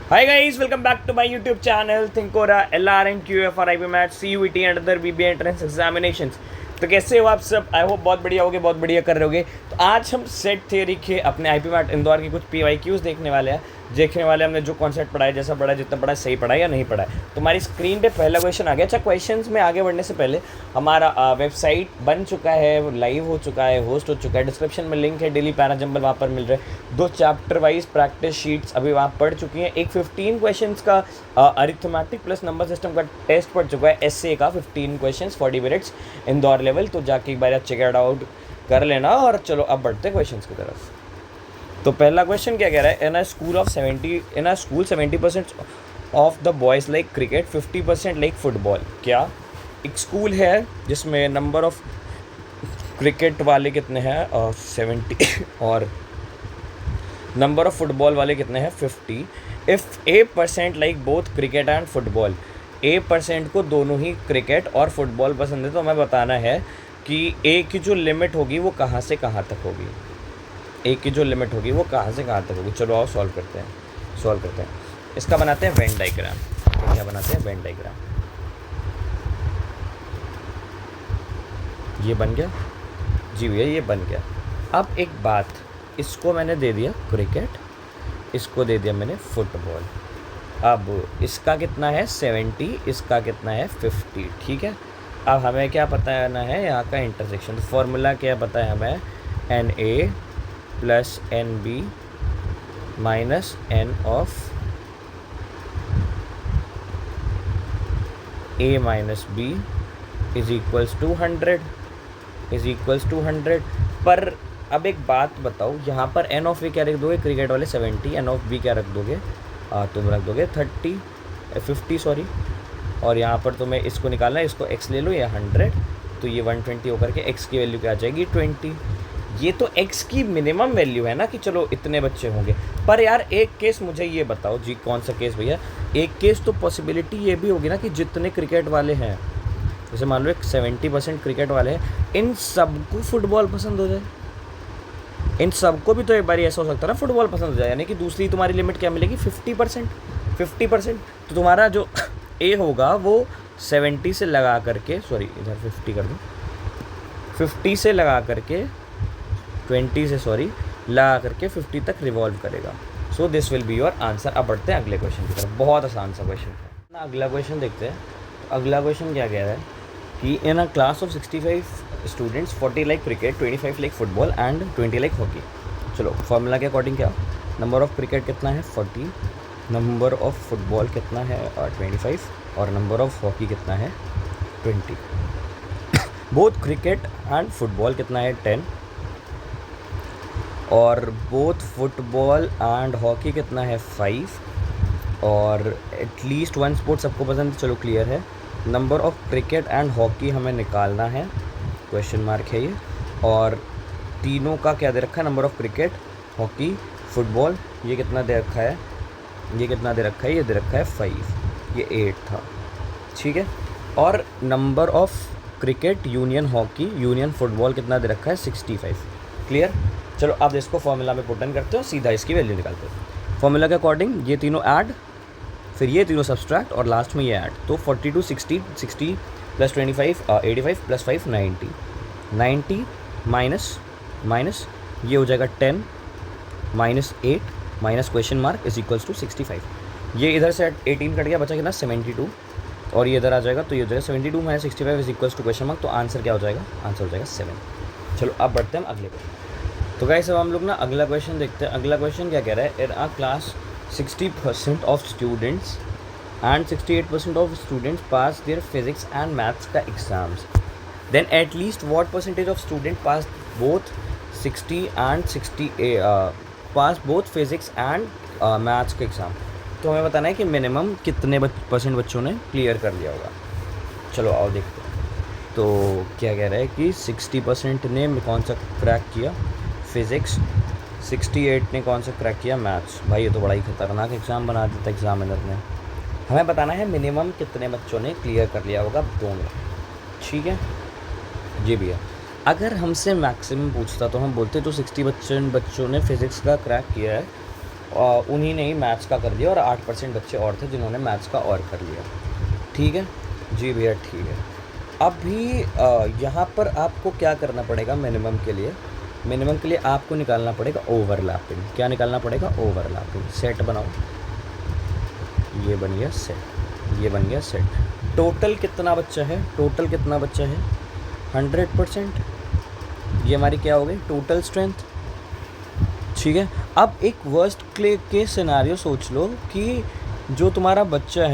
Hi guys, welcome back to my YouTube channel Thinkora LRN QFR IB Math CUET and other BBA entrance examinations। तो कैसे हो आप सब? I hope बहुत बढ़िया होगे, बहुत बढ़िया कर रहे होगे। तो आज हम सेट थियरी के अपने आईपी मैट इंदौर के कुछ PYQs देखने वाले हमने जो कॉन्सेप्ट पढ़ा है, जैसा पढ़ा, जितना पढ़ा, सही पढ़ा या नहीं पढ़ा है। तो हमारी स्क्रीन पे पहला क्वेश्चन आ गया। अच्छा, क्वेश्चंस में आगे बढ़ने से पहले हमारा वेबसाइट बन चुका है, लाइव हो चुका है, होस्ट हो चुका है। डिस्क्रिप्शन में लिंक है, डेली पैरा जंबल वहाँ पर मिल रहे हैं। 2 चैप्टर वाइज प्रैक्टिस शीट्स अभी वहाँ पढ़ चुकी हैं। एक 15 क्वेश्चंस का अरिथमेटिक प्लस नंबर सिस्टम का टेस्ट पढ़ चुका है। एसए का 15 क्वेश्चंस 40 मिनट्स इंदौर लेवल। तो जाके एक बार चेक इट आउट कर लेना। और चलो अब बढ़ते हैं क्वेश्चंस की तरफ। तो पहला क्वेश्चन क्या कह रहा है? In a school 70% of the boys like cricket, 50% like football. क्या एक स्कूल है जिसमें नंबर ऑफ क्रिकेट वाले कितने हैं 70 और नंबर ऑफ फुटबॉल वाले कितने हैं 50। If A% like both cricket and football, A% को दोनों ही क्रिकेट और फुटबॉल पसंद है। तो हमें बताना है कि A की जो लिमिट होगी वो कहाँ से कहाँ तक होगी। A की जो लिमिट होगी वो कहाँ से कहाँ तक होगी। चलो आओ सॉल्व करते हैं। इसका बनाते हैं वेन डायग्राम। क्या बनाते हैं? Venn diagram. ये बन गया जी भैया, ये बन गया। अब एक बात, इसको मैंने दे दिया क्रिकेट, इसको दे दिया मैंने फुटबॉल। अब इसका कितना है 70, इसका कितना है 50। ठीक है, अब हमें क्या बताना है यहाँ का इंटरसेक्शन। फॉर्मूला क्या पता है हमें? NA plus NB minus N of A minus B is equals to 100 पर अब एक बात बताओ, यहाँ पर N ऑफ A क्या रख दोगे? क्रिकेट वाले 70, N ऑफ B क्या रख दोगे? तुम रख दोगे 50 सॉरी। और यहाँ पर तुम्हें इसको निकालना है, इसको x ले लो या 100, तो ये 120 होकर के x की वैल्यू क्या आ जाएगी 20। ये तो x की मिनिमम वैल्यू है ना कि चलो इतने बच्चे होंगे। पर यार एक केस मुझे ये बताओ जी, कौन सा केस भैया? एक केस तो पॉसिबिलिटी ये भी होगी ना कि जितने क्रिकेट वाले हैं, जैसे मान लो एक 70% क्रिकेट वाले हैं, इन सबको फुटबॉल पसंद हो जाए। इन सबको भी तो एक बार ऐसा हो सकता है ना फुटबॉल पसंद हो जाए, यानी कि दूसरी तुम्हारी लिमिट क्या मिलेगी 50%। तो तुम्हारा जो A होगा वो 70 से लगा करके, सॉरी इधर 50 कर दो, 50 से लगा करके 20 से सॉरी लगा करके 50 तक रिवॉल्व करेगा। So this will be your answer. अब बढ़ते हैं अगले क्वेश्चन की तरफ। बहुत आसान सा क्वेश्चन है ना। अगला क्वेश्चन देखते हैं। तो अगला क्वेश्चन क्या कह रहा है कि in a class of 65 students 40 like cricket, 25 like football and 20 like hockey. चलो फॉर्मूला के अकॉर्डिंग क्या, नंबर ऑफ क्रिकेट कितना है 40, नंबर ऑफ फुटबॉल कितना है 25 और नंबर ऑफ हॉकी कितना है 20। बोथ क्रिकेट एंड फुटबॉल कितना है 10 और बोथ फुटबॉल एंड हॉकी कितना है 5 और एटलीस्ट 1 स्पोर्ट सबको पसंद है। चलो क्लियर है। Number of cricket and hockey हमें निकालना है, क्वेश्चन मार्क है ये। और तीनों का क्या दे रखा है? Number of cricket, hockey, football. ये कितना दे रखा है? ये कितना दे रखा है? ये दे रखा है 5, ये 8 था। ठीक है, और number of cricket union hockey union football कितना दे रखा है 65। क्लियर। चलो अब इसको फॉर्मूला में पुट इन करते हो, सीधा इसकी वैल्यू निकालते हो। फॉर्मूला के अकॉर्डिंग ये तीनों ऐड, फिर ये तीनों सब्सट्रैक्ट और लास्ट में ये ऐड। तो 42 60 प्लस 25 85 प्लस 5 90 माइनस ये हो जाएगा 10 minus 8 minus question mark is equals to 65। ये इधर से 18 कट गया, बचा कितना 72 और ये इधर आ जाएगा, तो ये हो जाएगा 72 minus 65 is equals to question mark. तो आंसर क्या हो जाएगा? आंसर हो जाएगा 7। चलो अब बढ़ते हैं अगले क्वेश्चन। तो गाइस अब हम लोग ना अगला क्वेश्चन देखते हैं। अगला क्वेश्चन क्या कह रहा है? In a class 60% of students and 68% of students pass there physics and maths का exams, then at least what percentage of student pass both 60 and 60 pass both physics and maths का exam. तो हमें बताना है कि मिनिमम कितने percent बच्चों ने क्लियर कर लिया होगा। चलो आओ देखते हैं। तो क्या कह रहा है कि 60% ने कौन सा क्रैक किया? फिज़िक्स। 68 ने कौन सा क्रैक किया? मैथ्स। भाई ये तो बड़ा ही खतरनाक एग्ज़ाम बना देता एग्जामिनर ने। हमें बताना है मिनिमम कितने बच्चों ने क्लियर कर लिया होगा दोनों। ठीक है जी भैया। अगर हमसे मैक्सिमम पूछता तो हम बोलते तो 60% बच्चों ने फिज़िक्स का क्रैक किया है उन्हीं ने ही मैथ्स का कर दिया और 8% बच्चे और थे जिन्होंने मैथ्स का और कर लिया। ठीक है जी भैया, ठीक है। अभी यहाँ पर आपको क्या करना पड़ेगा, मिनिमम के लिए आपको निकालना पड़ेगा ओवरलैपिंग। क्या निकालना पड़ेगा? ओवरलैपिंग। सेट बनाओ, ये बन गया सेट, ये बन गया सेट। टोटल कितना बच्चा है? 100%। ये हमारी क्या हो गई? Total strength. ठीक है। अब एक वर्स्ट केस सिनेरियो सोच लो कि जो तुम्हारा बच्चा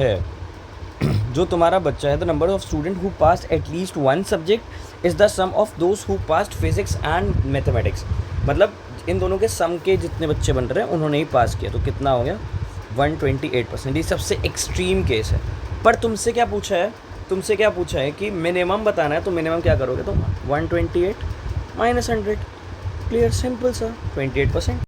है the number of student who passed at least one subject is the sum of those who passed physics and mathematics. मतलब इन दोनों के सम के जितने बच्चे बन रहे हैं उन्होंने ही पास किया, तो कितना हो गया? 128%। ये सबसे एक्सट्रीम केस है। पर तुमसे क्या पूछा है कि मिनिमम बताना है, तो मिनिमम क्या करोगे तुम? 128 - 100। क्लियर, सिंपल सा, 28%।